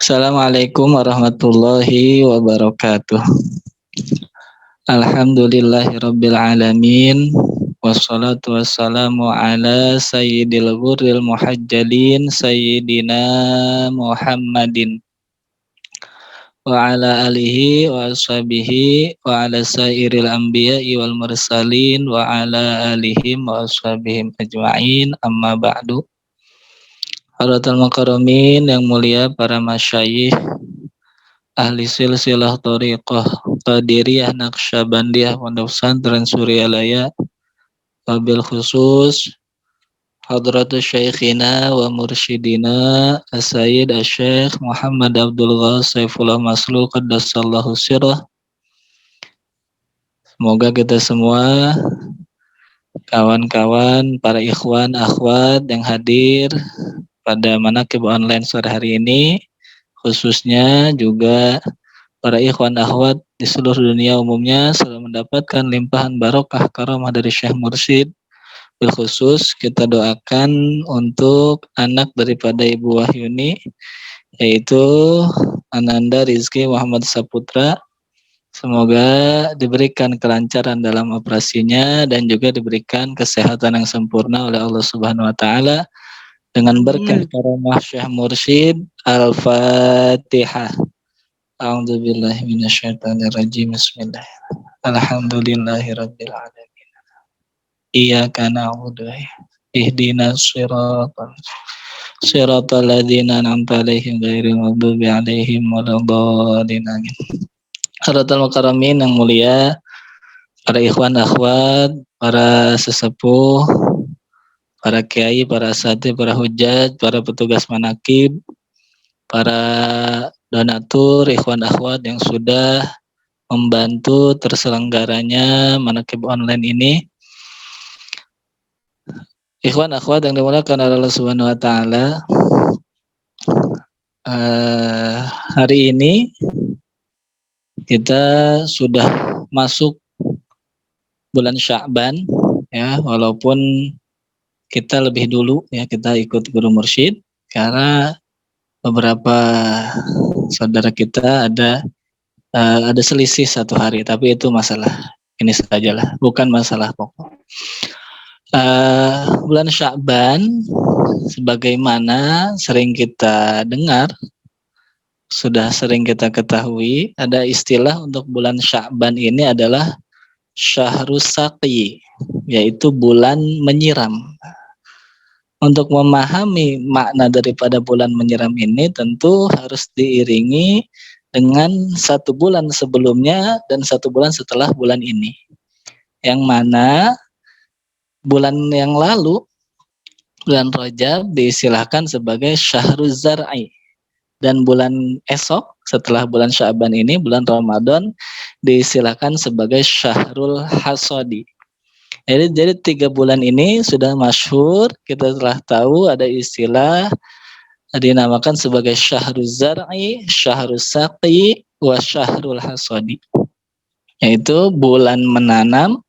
Assalamualaikum warahmatullahi wabarakatuh. Alhamdulillahirabbil alamin. Wassalatu wassalamu ala sayyidil ghurril muhajjalin sayyidina Muhammadin wa ala alihi wa ashabihi wa ala sairil anbiya'i wal mursalin wa ala alihim wa ashabihim ajma'in, amma ba'du. Hadirin mukarramin yang mulia para masyayikh ahli silsilah thariqah Qadiriyah Naqsyabandiyah Pondok Pesantren Suryalaya, wabil khusus Hadratus Syekhina wa Mursyidina As-Sayyid Asy-Syaikh Muhammad Abdul Ghaz Saifullah Maslul Qaddasallahu sirrah. Semoga kita semua, kawan-kawan, para ikhwan, akhwat yang hadir pada manaqib online sore hari ini, khususnya juga para ikhwan akhwat di seluruh dunia umumnya, selalu mendapatkan limpahan barokah karamah dari Syekh Mursyid. Khusus kita doakan untuk anak daripada Ibu Wahyuni, yaitu Ananda Rizky Muhammad Saputra. Semoga diberikan kelancaran dalam operasinya dan juga diberikan kesehatan yang sempurna oleh Allah Subhanahu wa taala dengan berkah karamah Syekh Mursyid. Al-Fatihah. A'udzubillahi minasyaitonirrajim. Bismillahirrahmanirrahim. Alhamdulillahirabbil alamin. Iyyaka na'budu wa ihdinas siratal ladzina an'amta 'alaihim ghairil maghdubi 'alaihim waladdallin. Hadirin mukarramin yang mulia, para ikhwan akhwat, para sesepuh, para kiai, para asatidz, para hujjat, para petugas manaqib, para donatur, ikhwan akhwat yang sudah membantu terselenggaranya manaqib online ini. Ikhwan akhwat yang dimuliakan oleh Allah Subhanahu wa taala, hari ini kita sudah masuk bulan Sya'ban ya, walaupun kita lebih dulu ya, kita ikut guru mursyid karena beberapa saudara kita ada selisih 1 hari, tapi itu masalah ini sajalah, bukan masalah pokok. Bulan Sya'ban, sebagaimana sering kita dengar, sudah sering kita ketahui, ada istilah untuk bulan Sya'ban ini adalah Syahrus Saqi, yaitu bulan menyiram. Untuk memahami makna daripada bulan menyiram ini tentu harus diiringi dengan 1 bulan sebelumnya dan 1 bulan setelah bulan ini. Yang mana bulan yang lalu, bulan Rajab, diistilahkan sebagai Syahruz Zar'i. Dan bulan esok setelah bulan Sya'ban ini, bulan Ramadan, diistilahkan sebagai Syahrul Hasadi. Jadi 3 bulan ini sudah masyhur, kita telah tahu ada istilah dinamakan sebagai Syahruz Zar'i, Syahrus Saqi, wa Syahrul Hasadi. Yaitu bulan menanam,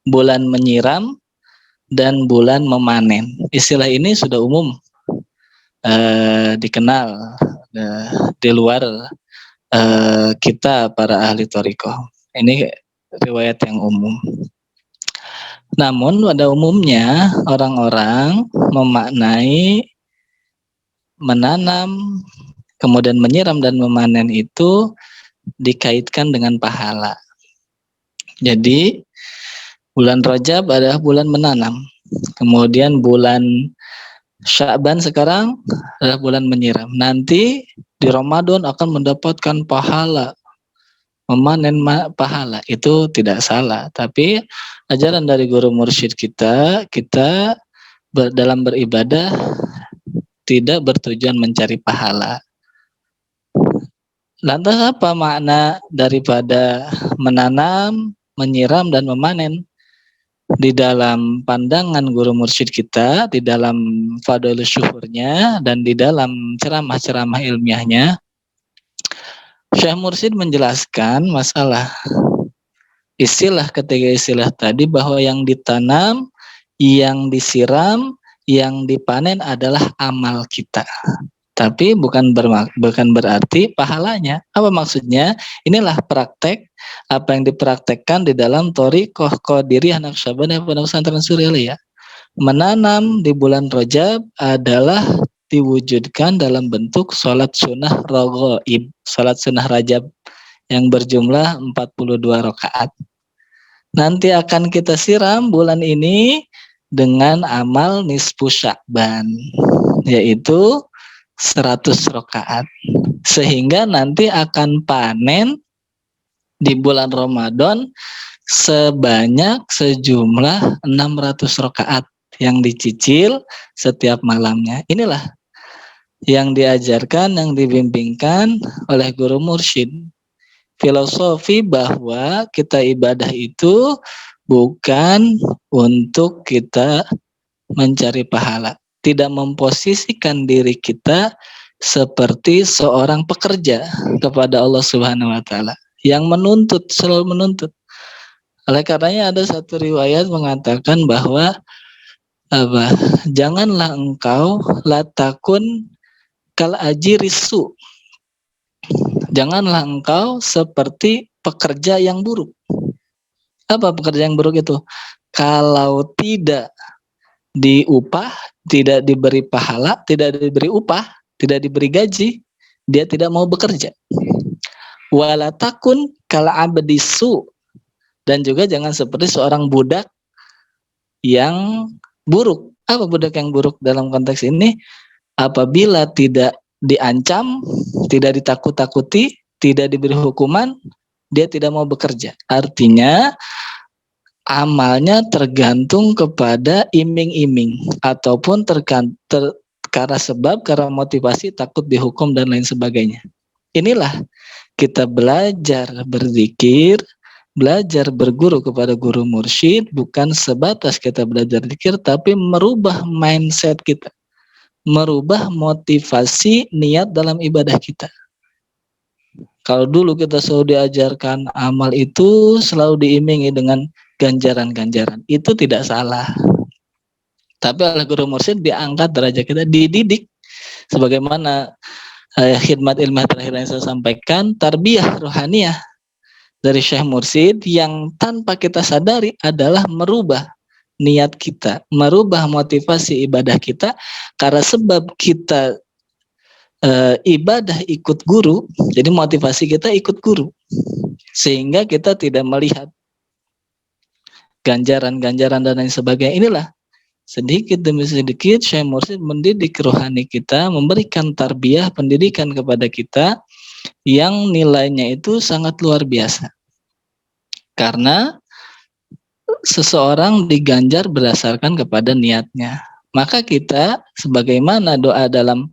bulan menyiram, dan bulan memanen. Istilah ini sudah umum dikenal di luar kita para ahli thariqah. Ini riwayat yang umum. Namun pada umumnya orang-orang memaknai menanam, kemudian menyiram dan memanen itu dikaitkan dengan pahala. Jadi bulan Rajab adalah bulan menanam. Kemudian bulan Sya'ban sekarang adalah bulan menyiram. Nanti di Ramadan akan mendapatkan pahala, memanen pahala. Itu tidak salah. Tapi ajaran dari guru mursyid kita dalam beribadah tidak bertujuan mencari pahala. Lantas apa makna daripada menanam, menyiram, dan memanen? Di dalam pandangan guru mursyid kita, di dalam fadhilus syuhurnya, dan di dalam ceramah-ceramah ilmiahnya, Syekh Mursyid menjelaskan masalah ketiga istilah tadi, bahwa yang ditanam, yang disiram, yang dipanen adalah amal kita. Tapi bukan berarti pahalanya. Apa maksudnya? Inilah praktek apa yang dipraktekkan di dalam Thariqah Qadiriyah Naqsyabandiyah Pondok Pesantren Surya. Menanam di bulan Rajab adalah diwujudkan dalam bentuk sholat sunnah raghaib, sholat sunnah Rajab yang berjumlah 42 rakaat. Nanti akan kita siram bulan ini dengan amal nisfu Sya'ban, yaitu 100 rakaat. Sehingga nanti akan panen di bulan Ramadan sebanyak sejumlah 600 rakaat yang dicicil setiap malamnya. Inilah yang diajarkan, yang dibimbingkan oleh guru mursyid. Filosofi bahwa kita ibadah itu bukan untuk kita mencari pahala. Tidak memposisikan diri kita seperti seorang pekerja kepada Allah Subhanahu wa taala yang menuntut, selalu menuntut. Oleh karenanya ada satu riwayat mengatakan bahwa janganlah engkau latakun kal ajirisu. Janganlah engkau seperti pekerja yang buruk. Apa pekerja yang buruk itu? Kalau tidak diupah, tidak diberi pahala, tidak diberi upah, tidak diberi gaji, dia tidak mau bekerja. Walatakun kal abdisu. Dan juga jangan seperti seorang budak yang buruk. Apa budak yang buruk dalam konteks ini? Apabila tidak diancam, tidak ditakut-takuti, tidak diberi hukuman, dia tidak mau bekerja. Artinya amalnya tergantung kepada iming-iming ataupun karena motivasi takut dihukum dan lain sebagainya. Inilah kita belajar berzikir, belajar berguru kepada guru mursyid, bukan sebatas kita belajar zikir, tapi merubah mindset kita, merubah motivasi niat dalam ibadah kita. Kalau dulu kita selalu diajarkan amal itu selalu diimingi dengan ganjaran-ganjaran, itu tidak salah. Tapi oleh guru mursyid diangkat derajat kita, dididik sebagaimana khidmat ilmiah terakhir yang saya sampaikan, tarbiyah rohaniyah dari Syekh Mursyid yang tanpa kita sadari adalah merubah niat kita, merubah motivasi ibadah kita, karena sebab kita ibadah ikut guru, jadi motivasi kita ikut guru, sehingga kita tidak melihat ganjaran-ganjaran dan lain sebagainya. Inilah sedikit demi sedikit Syekh Mursyid mendidik rohani kita, memberikan tarbiyah, pendidikan kepada kita yang nilainya itu sangat luar biasa. Karena seseorang diganjar berdasarkan kepada niatnya. Maka kita sebagaimana doa dalam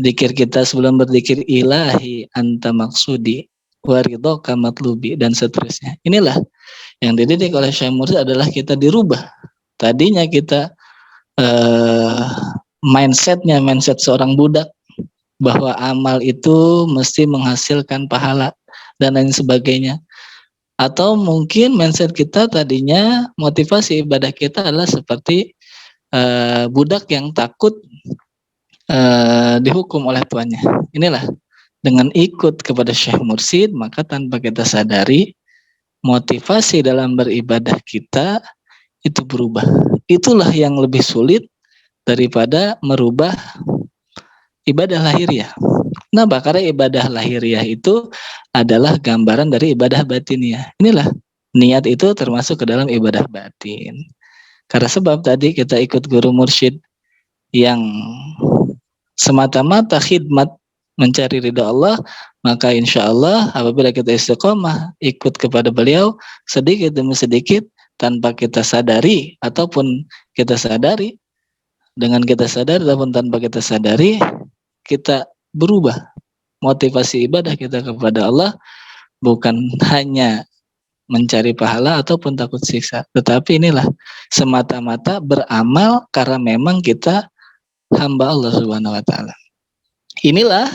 zikir kita sebelum berzikir, ilahi anta maksudi waridhoka matlubi, dan seterusnya. Inilah yang dididik oleh Syekh Mursyid adalah kita dirubah. Tadinya kita mindset seorang budak bahwa amal itu mesti menghasilkan pahala dan lain sebagainya. Atau mungkin mindset kita tadinya motivasi ibadah kita adalah seperti budak yang takut dihukum oleh tuannya. Inilah dengan ikut kepada Syekh Mursyid, maka tanpa kita sadari motivasi dalam beribadah kita itu berubah. Itulah yang lebih sulit daripada merubah ibadah lahiriah. Nah, karena ibadah lahiriah itu adalah gambaran dari ibadah batiniah. Inilah niat itu termasuk ke dalam ibadah batin. Karena sebab tadi kita ikut guru mursyid yang semata-mata khidmat mencari ridha Allah, maka insya Allah apabila kita istiqomah ikut kepada beliau sedikit demi sedikit tanpa kita sadari ataupun kita sadari, dengan kita sadari ataupun tanpa kita sadari, kita berubah motivasi ibadah kita kepada Allah, bukan hanya mencari pahala ataupun takut siksa, tetapi inilah semata-mata beramal karena memang kita hamba Allah Subhanahu wa taala. Inilah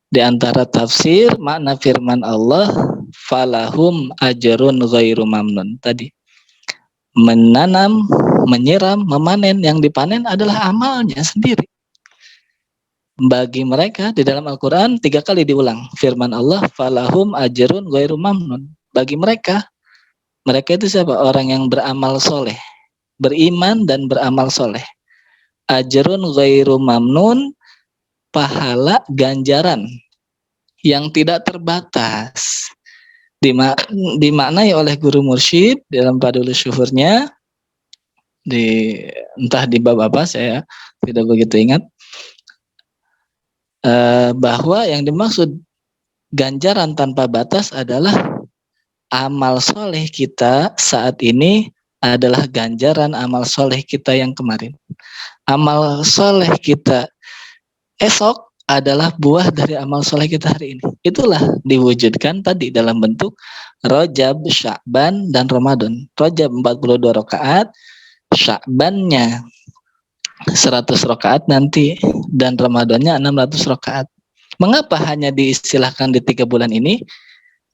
di antara tafsir makna firman Allah, falahum ajrun ghairu mamnun tadi. Menanam, menyiram, memanen, yang dipanen adalah amalnya sendiri. bagi mereka di dalam Al-Quran 3 kali diulang firman Allah, falahum ajrun ghairu mamnun. Bagi mereka, mereka itu siapa? Orang yang beramal soleh, beriman dan beramal soleh. Ajrun ghairu mamnun, pahala ganjaran yang tidak terbatas. Dimaknai oleh guru mursyid dalam Padul Syuhurnya, di entah di bab apa saya tidak begitu ingat, bahwa yang dimaksud ganjaran tanpa batas adalah amal soleh kita saat ini adalah ganjaran amal soleh kita yang kemarin. Amal soleh kita esok adalah buah dari amal soleh kita hari ini. Itulah diwujudkan tadi dalam bentuk Rajab, Sya'ban, dan Ramadan. Rajab 42 rakaat, Sya'bannya 100 rakaat nanti, dan Ramadannya 600 rakaat. Mengapa hanya diistilahkan di 3 bulan ini?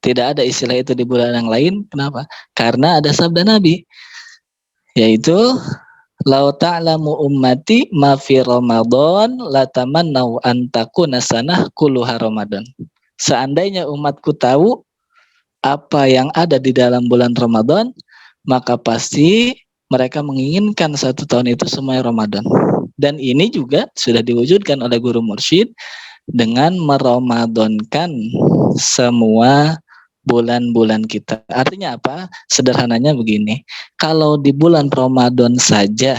Tidak ada istilah itu di bulan yang lain. Kenapa? Karena ada sabda Nabi, yaitu lau ta'lamu ummati ma fi Ramadan latamannau an takuna sanah kulluha Ramadan. Seandainya umatku tahu apa yang ada di dalam bulan Ramadan, maka pasti mereka menginginkan 1 tahun itu semuanya Ramadan. Dan ini juga sudah diwujudkan oleh guru mursyid dengan meramadankan semua bulan-bulan kita. Artinya apa? Sederhananya begini, kalau di bulan Ramadan saja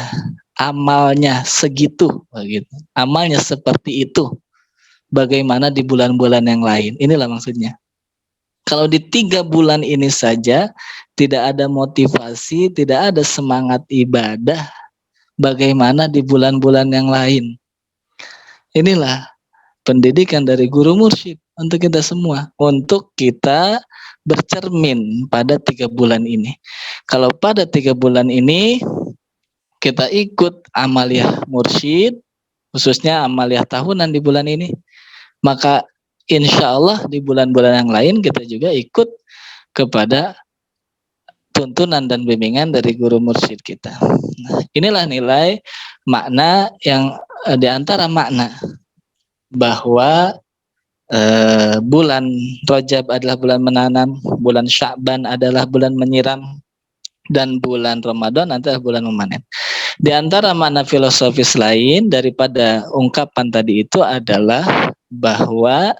amalnya segitu, begitu, amalnya seperti itu, bagaimana di bulan-bulan yang lain? Inilah maksudnya. Kalau di 3 bulan ini saja tidak ada motivasi, tidak ada semangat ibadah, bagaimana di bulan-bulan yang lain? Inilah pendidikan dari guru mursyid untuk kita semua, untuk kita bercermin pada 3 bulan ini. Kalau pada 3 bulan ini kita ikut amaliyah mursyid, khususnya amaliyah tahunan di bulan ini, maka insya Allah di bulan-bulan yang lain kita juga ikut kepada tuntunan dan bimbingan dari guru mursyid kita. Nah, inilah nilai makna yang di antara makna bahwa bulan Rajab adalah bulan menanam, bulan Sya'ban adalah bulan menyiram, dan bulan Ramadan adalah bulan memanen. Di antara makna filosofis lain daripada ungkapan tadi itu adalah bahwa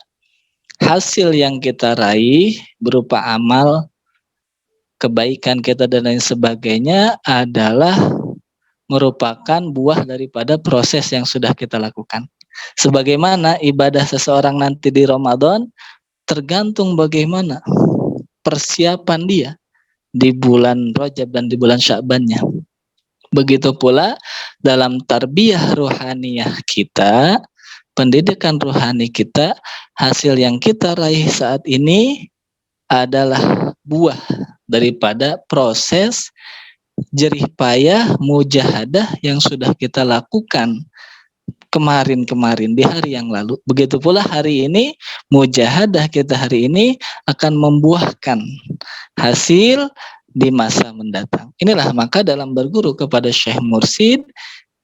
hasil yang kita raih berupa amal, kebaikan kita dan lain sebagainya adalah merupakan buah daripada proses yang sudah kita lakukan. Sebagaimana ibadah seseorang nanti di Ramadan tergantung bagaimana persiapan dia di bulan Rajab dan di bulan Sya'bannya. Begitu pula dalam tarbiyah ruhaniyah kita, pendidikan ruhani kita, hasil yang kita raih saat ini adalah buah daripada proses jerih payah mujahadah yang sudah kita lakukan kemarin-kemarin di hari yang lalu. Begitu pula hari ini, mujahadah kita hari ini akan membuahkan hasil di masa mendatang. Inilah maka dalam berguru kepada Syekh Mursyid,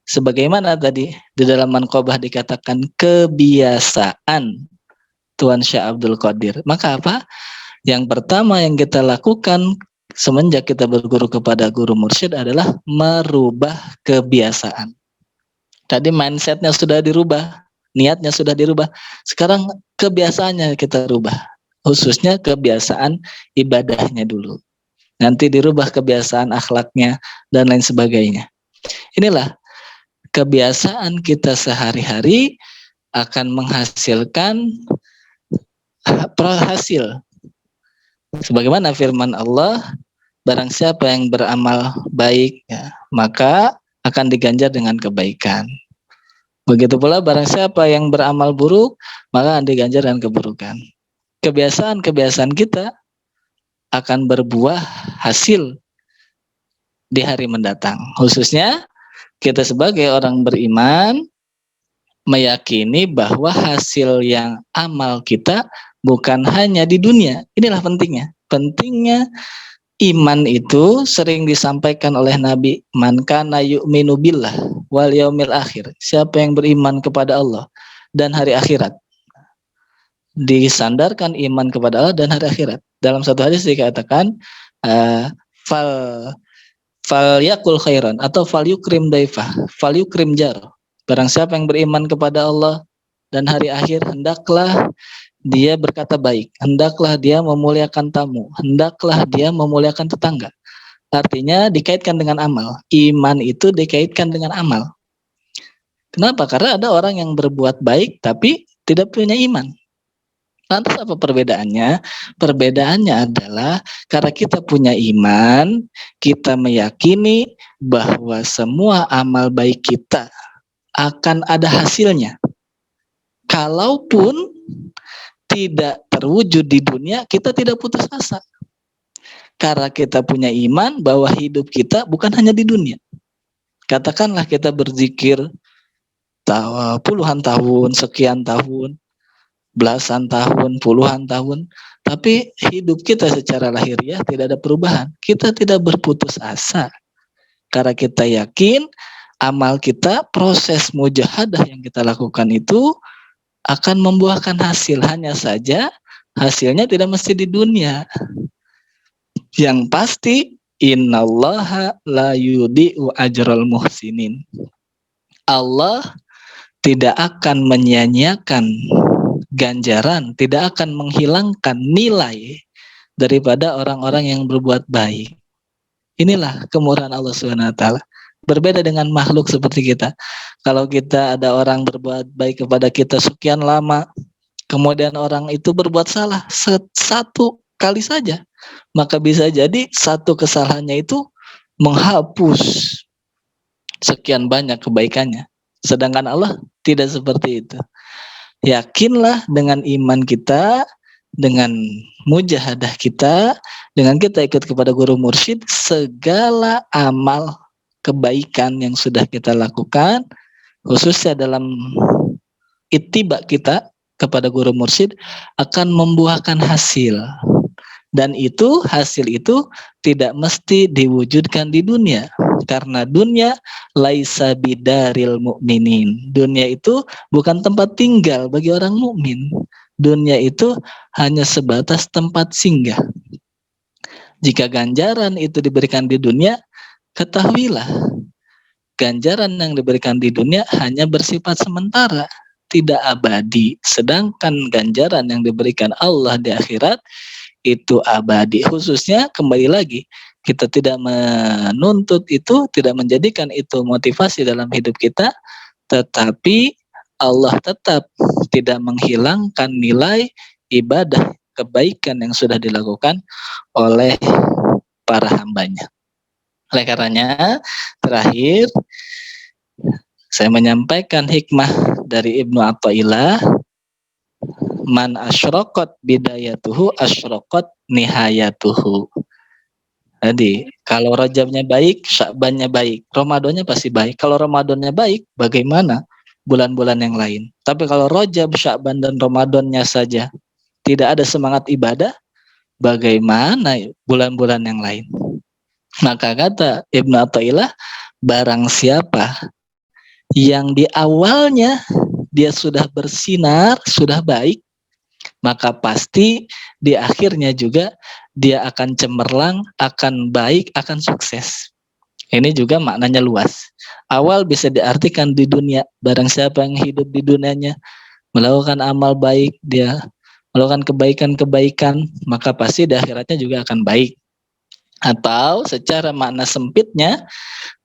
sebagaimana tadi di dalam Manqobah dikatakan kebiasaan Tuan Syekh Abdul Qadir. Maka apa? Yang pertama yang kita lakukan semenjak kita berguru kepada guru mursyid adalah merubah kebiasaan. Tadi mindsetnya sudah dirubah, niatnya sudah dirubah. Sekarang kebiasaannya kita rubah, khususnya kebiasaan ibadahnya dulu. Nanti dirubah kebiasaan akhlaknya dan lain sebagainya. Inilah kebiasaan kita sehari-hari akan menghasilkan hasil. Sebagaimana firman Allah, barang siapa yang beramal baik, ya, maka akan diganjar dengan kebaikan. Begitu pula barang siapa yang beramal buruk, maka akan diganjar dengan keburukan. Kebiasaan-kebiasaan kita akan berbuah hasil di hari mendatang. Khususnya kita sebagai orang beriman meyakini bahwa hasil yang amal kita bukan hanya di dunia. Inilah pentingnya. Pentingnya iman itu sering disampaikan oleh Nabi, man kana yu'minu billah wal yaumil akhir. Siapa yang beriman kepada Allah dan hari akhirat. Disandarkan iman kepada Allah dan hari akhirat. Dalam satu hadis dikatakan fal fal yakul khairan atau fal yukrim daifah, fal yukrim jar. Barang siapa yang beriman kepada Allah dan hari akhir, hendaklah dia berkata baik, hendaklah dia memuliakan tamu, hendaklah dia memuliakan tetangga. Artinya dikaitkan dengan amal. Iman itu dikaitkan dengan amal. Kenapa? Karena ada orang yang berbuat baik tapi tidak punya iman. Lantas apa perbedaannya? Perbedaannya adalah karena kita punya iman, kita meyakini bahwa semua amal baik kita akan ada hasilnya. Kalaupun tidak terwujud di dunia, kita tidak putus asa. Karena kita punya iman bahwa hidup kita bukan hanya di dunia. Katakanlah kita berzikir puluhan tahun, sekian tahun, belasan tahun, puluhan tahun, tapi hidup kita secara lahiriah tidak ada perubahan. Kita tidak berputus asa. Karena kita yakin amal kita, proses mujahadah yang kita lakukan itu akan membuahkan hasil. Hanya saja hasilnya tidak mesti di dunia. Yang pasti innallaha la yudhi'u ajral muhsinin. Allah tidak akan menyia-nyiakan ganjaran, tidak akan menghilangkan nilai daripada orang-orang yang berbuat baik. Inilah kemurahan Allah Subhanahu wa taala. Berbeda dengan makhluk seperti kita. Kalau kita ada orang berbuat baik kepada kita sekian lama, kemudian orang itu berbuat salah satu kali saja, maka bisa jadi satu kesalahannya itu menghapus sekian banyak kebaikannya. Sedangkan Allah tidak seperti itu. Yakinlah dengan iman kita, dengan mujahadah kita, dengan kita ikut kepada guru mursyid, segala amal kebaikan yang sudah kita lakukan, khususnya dalam ittiba kita kepada guru mursyid, akan membuahkan hasil. Dan itu, hasil itu tidak mesti diwujudkan di dunia. Karena dunia laisa bidaril mu'minin. Dunia itu bukan tempat tinggal bagi orang mukmin. Dunia itu hanya sebatas tempat singgah. Jika ganjaran itu diberikan di dunia, ketahuilah ganjaran yang diberikan di dunia hanya bersifat sementara, tidak abadi. Sedangkan ganjaran yang diberikan Allah di akhirat itu abadi. Khususnya kembali lagi, kita tidak menuntut itu, tidak menjadikan itu motivasi dalam hidup kita, tetapi Allah tetap tidak menghilangkan nilai ibadah kebaikan yang sudah dilakukan oleh para hambanya. Oleh karenanya, terakhir saya menyampaikan hikmah dari Ibnu Athaillah, man asyraqat bidayatuhu asyraqat nihayatuhu. Jadi kalau Rajabnya baik, Sya'bannya baik, Ramadannya pasti baik. Kalau Ramadannya baik, bagaimana bulan-bulan yang lain? Tapi kalau Rajab, Sya'ban dan Ramadannya saja tidak ada semangat ibadah, bagaimana bulan-bulan yang lain? Maka kata Ibnu Athaillah, barang siapa yang di awalnya dia sudah bersinar, sudah baik, maka pasti di akhirnya juga dia akan cemerlang, akan baik, akan sukses. Ini juga maknanya luas. Awal bisa diartikan di dunia, barang siapa yang hidup di dunianya melakukan amal baik, dia melakukan kebaikan-kebaikan, maka pasti di akhiratnya juga akan baik. Atau secara makna sempitnya,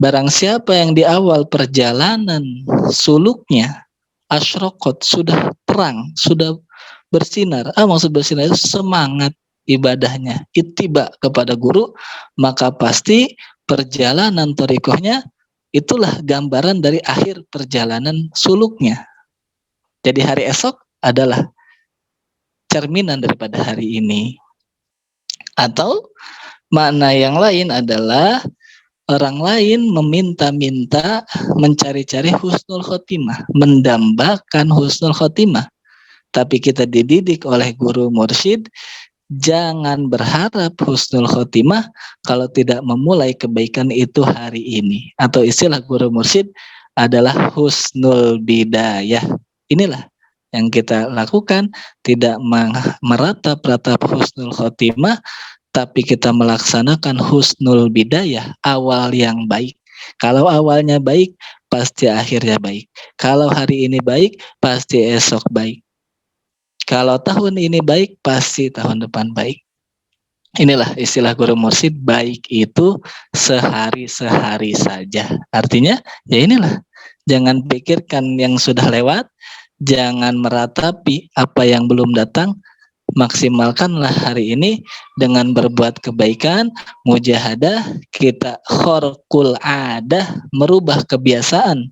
barang siapa yang di awal perjalanan suluknya asyraqat, sudah terang, sudah bersinar. Maksud bersinar itu semangat ibadahnya, ittiba kepada guru, maka pasti perjalanan thariqahnya itulah gambaran dari akhir perjalanan suluknya. Jadi hari esok adalah cerminan daripada hari ini. Atau makna yang lain adalah orang lain meminta-minta, mencari-cari husnul khotimah, mendambakan husnul khotimah. Tapi kita dididik oleh guru mursyid, jangan berharap husnul khotimah kalau tidak memulai kebaikan itu hari ini. Atau istilah guru mursyid adalah husnul bidayah. Inilah yang kita lakukan tidak meratap husnul khotimah, tapi kita melaksanakan husnul bidayah, awal yang baik. Kalau awalnya baik, pasti akhirnya baik. Kalau hari ini baik, pasti esok baik. Kalau tahun ini baik, pasti tahun depan baik. Inilah istilah guru mursyid, baik itu sehari-sehari saja. Artinya, ya inilah, jangan pikirkan yang sudah lewat, jangan meratapi apa yang belum datang, maksimalkanlah hari ini dengan berbuat kebaikan, mujahadah, kita khorqul adah, merubah kebiasaan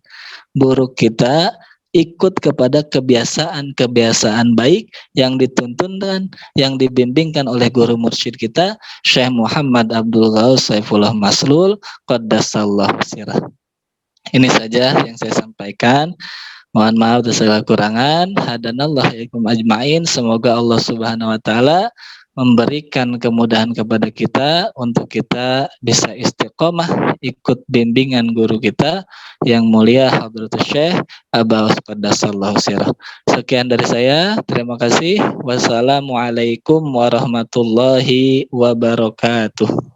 buruk kita, ikut kepada kebiasaan-kebiasaan baik yang dituntunkan, yang dibimbingkan oleh guru mursyid kita, Syekh Muhammad Abdul Ghaus Saifullah Maslul, Qaddasallahu sirah. Ini saja yang saya sampaikan. Mohon maaf atas segala kekurangan. Hadanallahu ikum ajmain. Semoga Allah Subhanahu wa taala memberikan kemudahan kepada kita untuk kita bisa istiqomah ikut bimbingan guru kita yang mulia Hadratus Syekh Aba Qaddasallahu sirah. Sekian dari saya. Terima kasih. Wassalamualaikum warahmatullahi wabarakatuh.